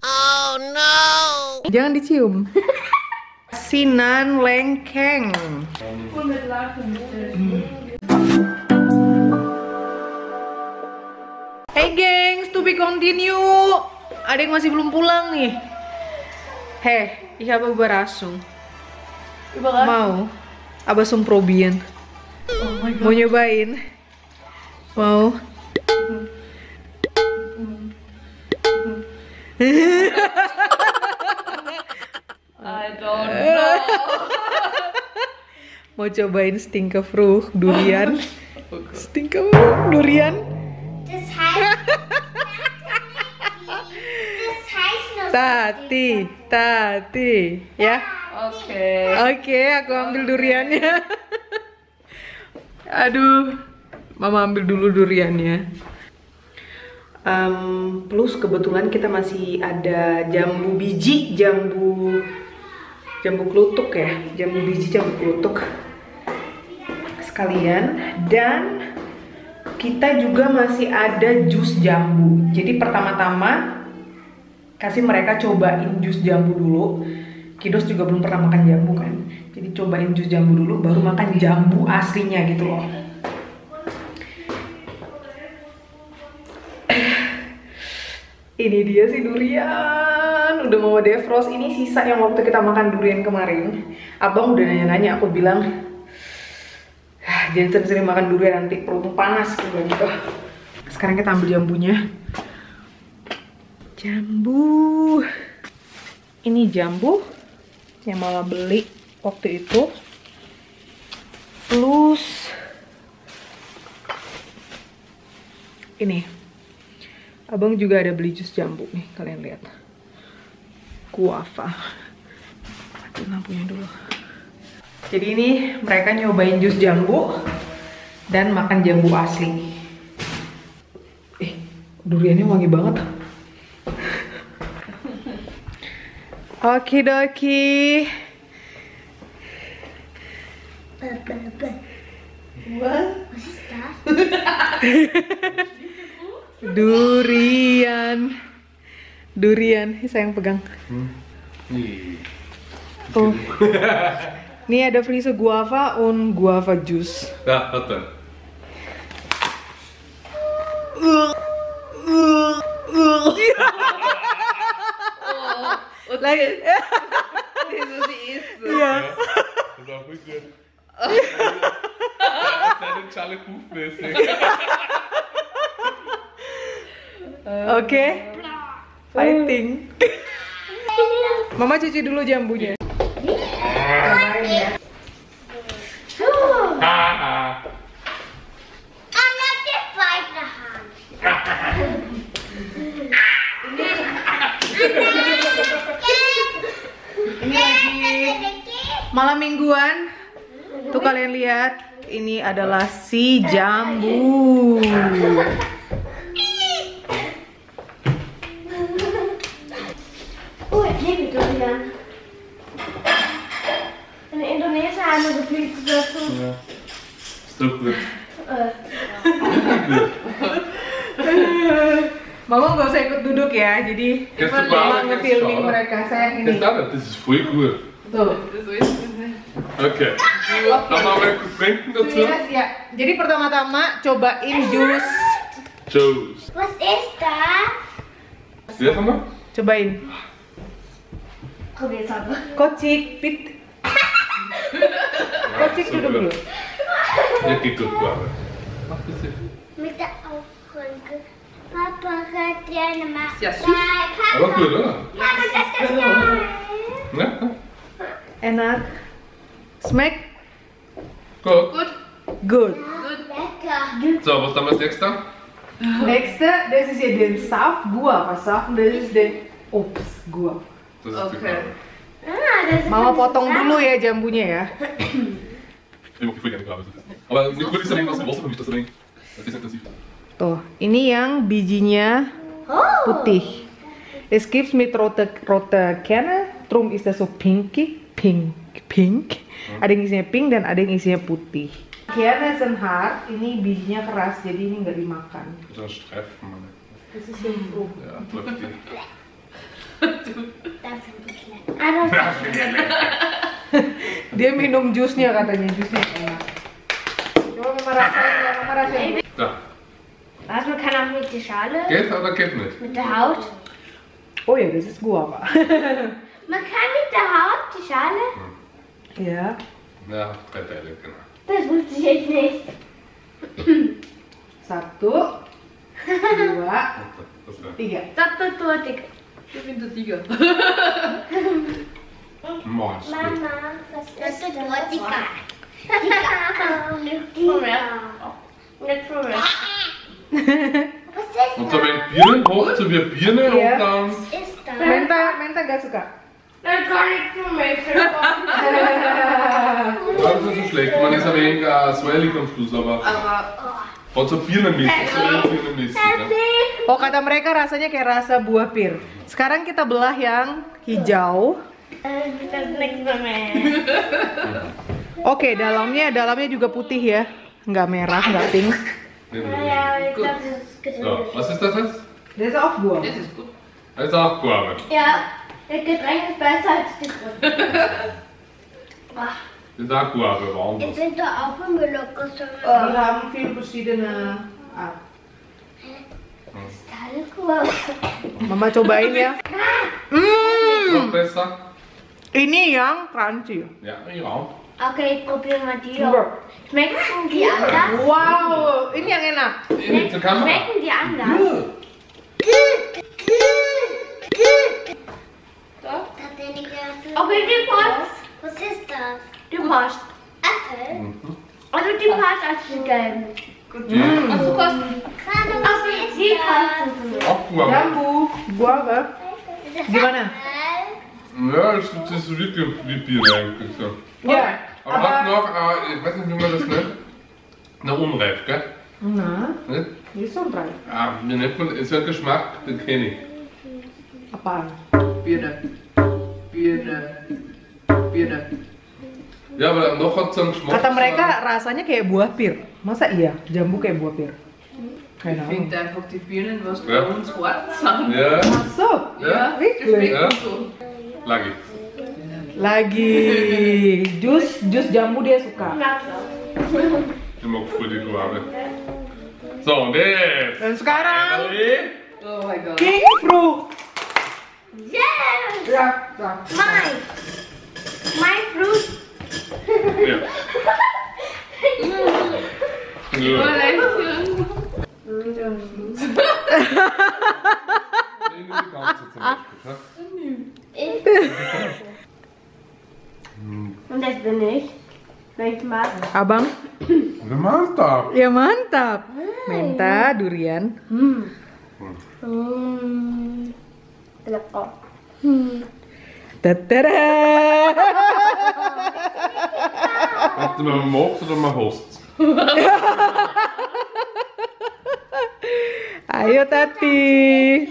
Oh no. Jangan dicium. Asinan lengkeng. Hey gengs, to be continue. Ada yang masih belum pulang nih. Heh, ich habe Überraschung. Mau? Abasum probieren. Mau nyobain? Mau? I don't know. Mau cobain Stinkefrucht durian? Stinkefrucht durian? Das heißt noch Tati, ya? Oke, aku ambil duriannya. Aduh, Mama ambil dulu duriannya. Plus kebetulan kita masih ada jambu biji, jambu kelutuk ya, jambu biji, jambu kelutuk sekalian, dan kita juga masih ada jus jambu. Jadi pertama-tama kasih mereka cobain jus jambu dulu. Kidos juga belum pernah makan jambu kan, jadi cobain jus jambu dulu, baru makan jambu aslinya gitu loh. Ini dia sih durian, udah mau defrost. Ini sisa yang waktu kita makan durian kemarin. Abang udah nanya-nanya, aku bilang jangan sering-sering makan durian, nanti perut panas gitu. Sekarang kita ambil jambunya. Jambu. Ini jambu yang Mama beli waktu itu. Plus ini. Abang juga ada beli jus jambu nih, kalian lihat. Guava. Mati lampunya dulu. Jadi ini mereka nyobain jus jambu dan makan jambu asli. Duriannya wangi banget. Okidoki. Was ist das? Durian, sayang pegang. Oh, ini ada Frise Guava und Guava Juice. Ja, hat er. Lagi. Iya. Das war voll gut. Seine Charlie Puff-mäßig. Oke, fighting. Mama cuci dulu jambunya. Anak der zweite Hand. Ini lagi malam mingguan. Tuh kalian lihat, ini adalah si jambu. Oh, ich liebe Durian. In Indonesien haben wir so viel gegessen. Ja. Ist doch gut. Mama nggak usah ikut duduk ya, jadi Mama ngefilming mereka. Sayang ini. Das ist voll gut. Tuh. Okay. Dann machen wir kurz trinken dazu. Yes, ya. Jadi pertama-tama cobain jus. Juice. Was ist das? Sehr mal. Cobain. Probier es aber. Kocik, pit. Kocik duduk dulu. Ja, geht gut, Guava. Mach das hier. Mit der Aufrunde. Papa hat gerne mal. Ja, süß. Aber gut, oder? Papa, das ist geil. Ja? Enak. Smack. Gut. Good. Lecker. So, was haben wir als nächstes? Nächste, das ist ja den Saft Guava Saft und das ist den Obst Guava. Das ist die Guava. Das ist Mama potong dulu ya jambunya ya. Ich mag voll gerne Guava. Aber nicht gut ist ein wenig aus dem Wasser vermischt, das ist ein wenig. Das ist intensiv. Tuh, ini yang bijinya putih. Es gibt mit rote Kerne, drum ist das so pink. Ada yang isinya pink dan ada yang isinya putih. Kerne sind hart, ini bijinya keras, jadi ini nggak dimakan. Das ist ein Streifen, Mann. Das ist Jungfrau. Ja, läuft die. Das finde ich lecker. Dia minum jusnya katanya, jusnya enak. Coba Mama rasain ya, Mama rasain. Da. Was, man kann auch mit der Schale, Geht oder geht nicht? mit der Haut. Oh ya, das ist guava. Man kann mit der Haut die Schale? Ya. Ja, 3 Teile, genau. Das wusste ich echt nicht. 1, 2, Das wäre 3. Doppeltortig. Ich bin der Tiger. Mars. Mama, was ist das? Doppeltortiger. Nicht für mich. Was ist Und so wenn Birnen hoch zu wir Birne Ja. und dann. ist das? Menta gak suka. Das kann ich für mich. Das ist nicht so schlecht. Man ist ein wenig swellig am Schluss, aber hat so Birnenmäßig. So Birnenmäßig. Ja. Oh, kata mereka rasanya kayak rasa buah pir. Sekarang kita belah yang hijau. Das ist nichts für mich. Oke, dalamnya juga putih ya. Nggak merah, nggak pink. Ja, ich glaube, das ist gesund. So, was ist das jetzt? Das ist auch buah. Das ist gut. Das ist auch Guave. Ja, das Getränk ist besser als die Brust. Das ist auch Guave, warum? Jetzt sind da auch Müllerkosten. Die haben viel verschiedene Art. Mama cobain ya. Noch besser? Ini yang crunchy. Ja, ja. Okay, ich probiere mal die. Coba. Schmecken die anders? Wow, ini yang enak. In zur Kamera. Schmecken die anders? Okay, die passt. Was ist das? Die passt. Äpfel? Also die passt als die gelben. Was du kostet? Also die passt für mich. Auch Guave. Jambu, guava. Gimana? Ja, das ist wirklich wie Bier eigentlich. So. Ya. Aber hat noch, ich weiß nicht, wie man das nennt. Eine unreif, gell? Nah, Nicht? ini sontrai. Wie nennt man, ist ein Geschmack, den kenne ich. Apaan? Birne. Birne. Birne. Ja, aber noch hat es einen Geschmack. Kata mereka rasanya kayak buah pir. Masa iya? Jambu kayak buah pir? Ich Keine Ahnung. finde einfach die Birnen, was bei Ja. uns hart sind. Ja, Ach so, ja, Die wirklich? schmecken Ja. so. Lagi. Lagi jus jambu dia suka. Ich mag voll die Guave. So, und jetzt. Dan sekarang Oh mein Gott. king fruit. Yes! Ya, ya. Mine. My fruit. Ja. Ja. Lächeln. Nee, nur die ganze zum Beispiel. Und das bin ich. Wenn ich mag. Abang? Ja, mantap. Ya mantap. Menta, durian. Lecker. Tatara. Ob du mal magst oder mal hast. Ayo Tati.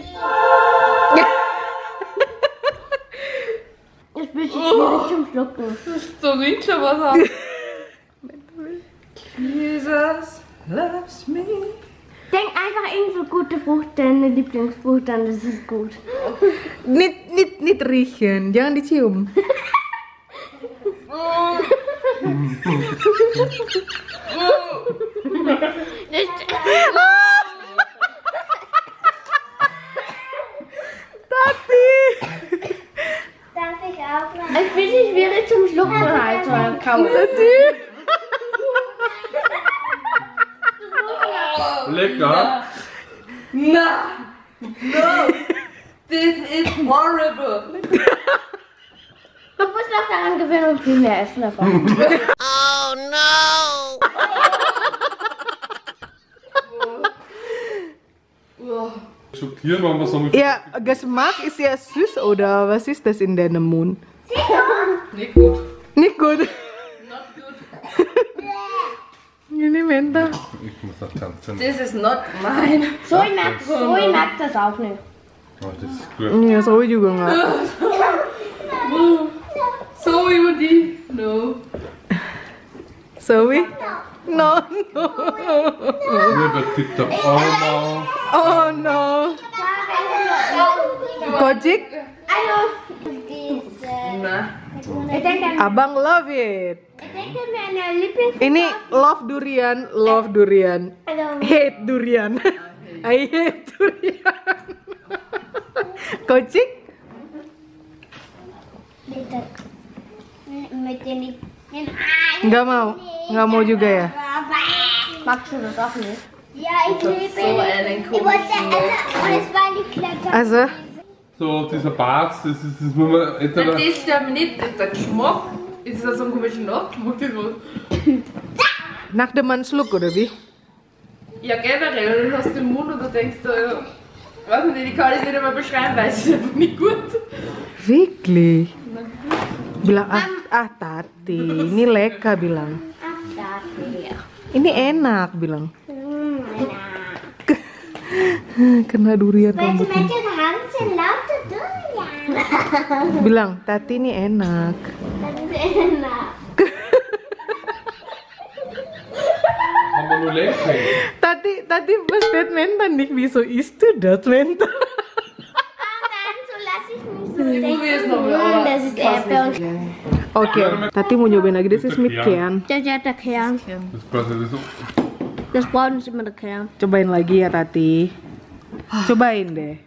Das ist ein bisschen schwierig zum Schlucken. So riecht schon was ab. Jesus loves me. Denk einfach irgend so gute Frucht, deine Lieblingsfrucht, dann ist es gut. Nit riechen, jangan dicium. Darf ich auch mal? Es ist ein bisschen schwierig zum Schlucken halt, oder kauen. Lecker. No! No! This is horrible! Du musst noch daran gewöhnen und viel mehr essen davon. Oh no! Schockieren, wenn wir so mit. Ja, Geschmack ist ja süß, oder was ist das in deinem Mund? Nicht gut. Nicht gut. Not good. Ini Menta. Ich muss das tanzen. This is not mine. Zoe mag das auch nicht. Oh, das ist gut. Iya, Zoe juga nggak. So über die. No. Zoe? No, no. Never tipped up. Oh no. Oh no. Kojik? Ayo. Nah. Abang love it. Ich denke mir eine Lieblings... Ini love durian, Ayo. hate durian. I hate durian. Kojik? Bitte. Mit den... Nggak mau juga ya. Magst du das auch nicht? Ja, ich liebe So einen Ich wollte komischen Look. und es war die Kletter. Also, So, dieser Bart, das muss man Das entweder. ist ja nicht der Geschmack. Ist das so ein komischer Nachgeschmack? Das was? nach dem Schluck oder wie? Ja, generell. Du hast den Mund und du denkst, weiß nicht, ich kann es nicht einmal beschreiben, weil es ist einfach nicht gut. Wirklich? Bilang, Tati, ini leka bilang. Ini enak bilang. Kena durian Welche rambutnya. Mädchen haben sie laute Durian? Bilang, Tati ini enak. Das ist enak. Haben wir nur Lenkung. Tati versteht Mentan nicht, wieso isst du das Mentan? Dann so lasse ich mich so Ich probiere es noch mal. Das ist Erdbeer und... Oke, Tati mau nyobain lagi, das ist mit Kern. Das ist der Kern. Das quasi so. Das Braun ist immer der Kern. Cobain lagi ya Tati. Cobain deh.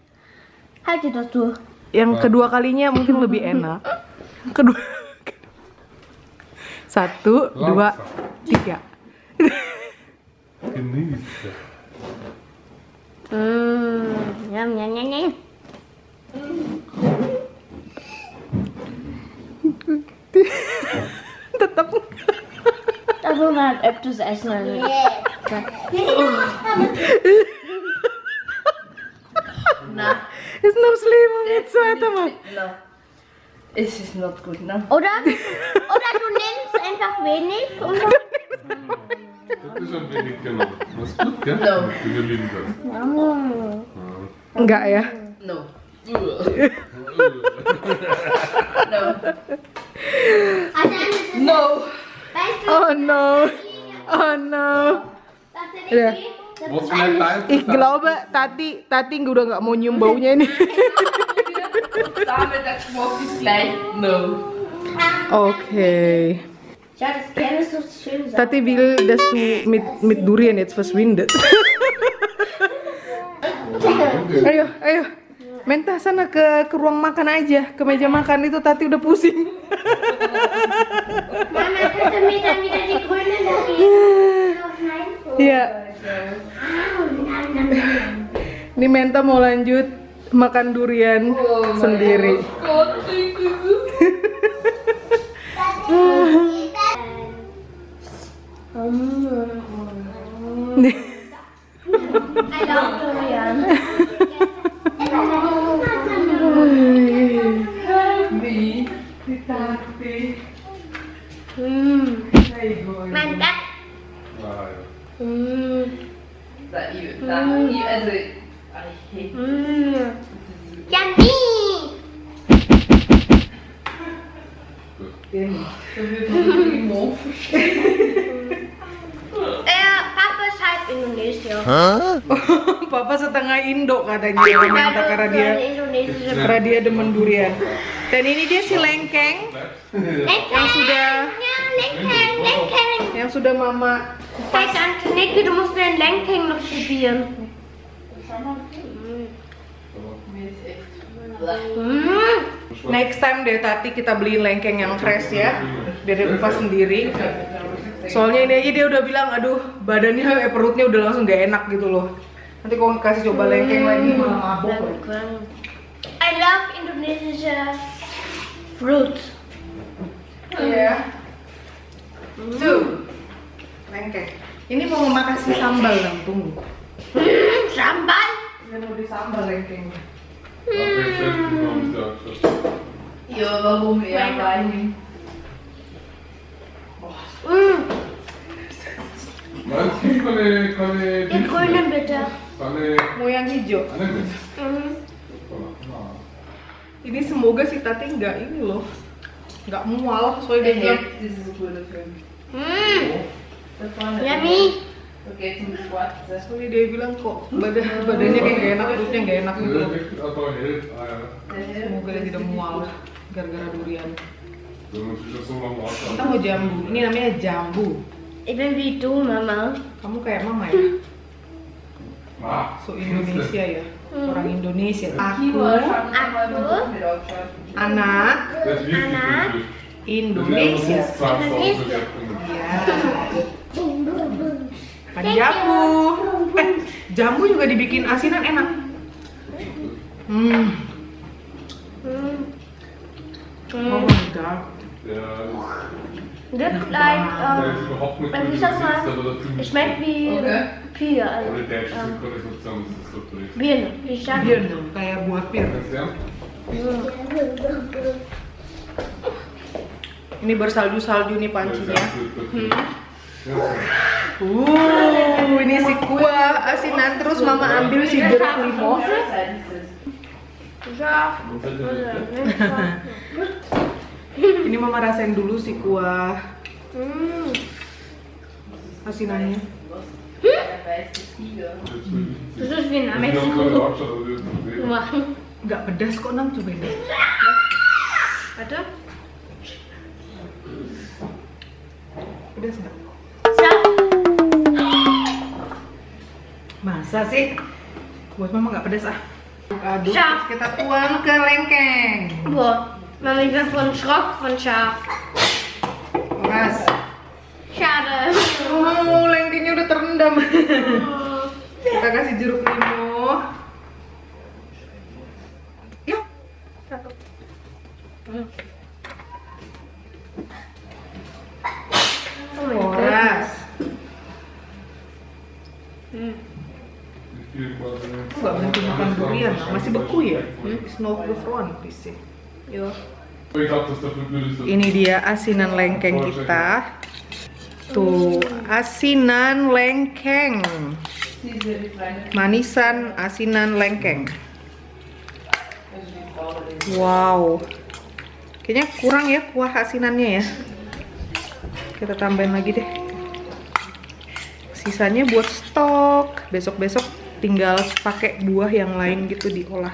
Halte das durch. Yang kedua kalinya mungkin lebih enak. Kedua. 1, 2, 3. Genießt. Yum, yum, yum, yum. Tetap. Das muss man halt öfters essen. Also. Nein. Ist noch schlimmer mit zweiter Mal. No. Es ist not good, ne? Oder du nimmst einfach wenig und Das ist ein wenig genommen. Das ist gut, gell? No. Wenn du lieben kannst. Enggak ya? No. No. No. weißt du, Oh no. Oh no. was denn Ja. Was vielleicht dein? Ich glaube Tati udah nggak mau nyium baunya ini. Damit der Geschmack ist gleich. No. Okay. Schau, das Kern ist so schön sauer. Tati will, dass du mit Durian jetzt verschwindet. Ayo. Mentah sana ke ruang makan aja, ke meja makan itu Tati udah pusing. Mama, kannst du mir dann wieder die grüne Lorbeeren aufschneiden? Iya. Ini Menta mau lanjut makan durian sendiri. Gott, ich I love durian. Wie? Mantap. Ah, ja. Also, ich Yummy. Papa ist halb Indonesier. Papa setengah Indo katanya Menta karena dia demen durian. Dan ini dia si lengkeng yang sudah mama. Hey Tante Niki, du musst den Lenking noch probieren. Next time deh Tati kita beliin lengkeng yang fresh ya, biar dia kupas sendiri. Soalnya ini aja dia udah bilang, aduh badannya, perutnya udah langsung gak enak gitu loh. Nanti kalau kasih coba lengkeng lagi malah mabok. I love Indonesia fruits. Iya. Tuh, lengkeng. Ini mau mama kasih sambal dong, tunggu. Sambal. Ini mau disambal lengkengnya. Ja, warum eher Wein? Nein, es gibt keine Den grünen bitte. Mau yang hijau. Ini semoga si Tati nggak ini loh, nggak mual soalnya dia bilang. Das ist ein guter Film. Yummy. Soalnya dia bilang kok badannya kayak gak enak, perutnya gak enak gitu. Semoga dia tidak mual gara-gara durian. Kita mau jambu, ini namanya jambu. Ich bin wie du, Mama. Kamu kayak mama ya? So Indonesia ya? Orang Indonesia. Aku anak Indonesia. Iya. Ada jambu. Jambu juga dibikin asinan enak. Oh my god. Das like, wie sagt man, es schmeckt wie Pir, also Birne, wie Schatten. Birne, kayak buah pir. Ini bersalju-salju nih pancinya. Ini si kuah asinan, terus mama ambil si jeruk limau. Ini mama rasain dulu si kuah asinannya. Das ist wie ein Mexiko. Nggak pedas kok, Nang, cobain deh. Warte. Pedas nggak? So. Masa sih? Buat mama nggak pedas ah. Aduk, Scharf. terus kita tuang ke lengkeng. Boah, Mama, ich bin von Schrock von scharf. Mas. Schade. Oh, lengkengnya udah terendam. Kita kasih jeruk limau. Yuk. Boras. Nggak berhenti makan durian, masih beku ya? Snow gefroren sih. Jo. Ini dia asinan lengkeng kita. Tuh, asinan lengkeng. Manisan asinan lengkeng. Wow. Kayaknya kurang ya kuah asinannya ya. Kita tambahin lagi deh. Sisanya buat stok. Besok-besok tinggal pakai buah yang lain gitu diolah.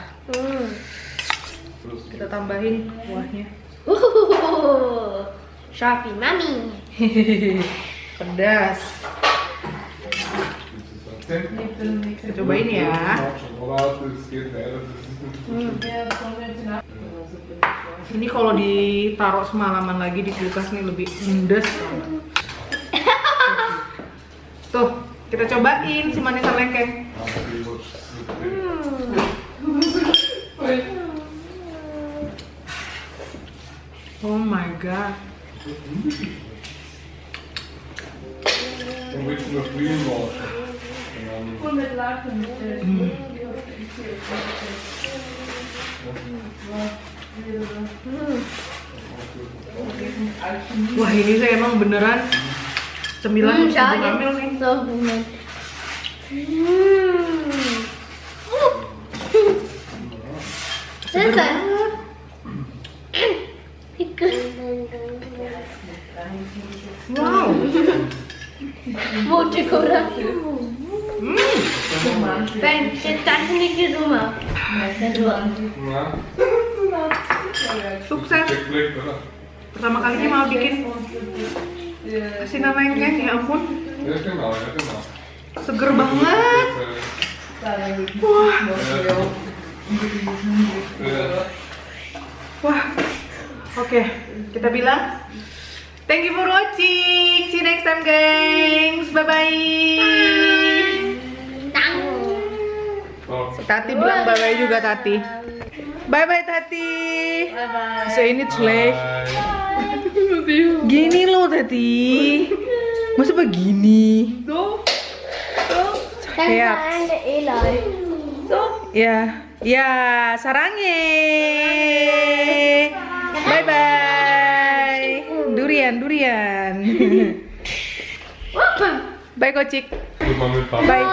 Kita tambahin buahnya. Scharfi, Mami. Pedas. Kita cobain ya. Ini kalau ditaruh semalaman lagi di kulkas nih lebih endes banget. Tuh, kita cobain si manisan lengkeng. Oh my god. Wah, ini saya emang beneran cemilan hamil nih. So gut. Seger banget. Wow. Moche Cola. Ben, das nicht gesungen. Sukses. Pertama kalinya mau bikin asinan lengkeng, ya ampun. Seger banget. Wah. Wah. Oke, kita bilang thank you for watching. See you next time, gengs. Bye bye. Tati bilang bye bye juga, Tati. Bye bye, Tati. Bye bye. So ini jelek. Gini loh, Tati. Masa begini? Kayak ya, ya, sarangnya. Bye bye. Durian, durian. Bye, Kocik. Bye.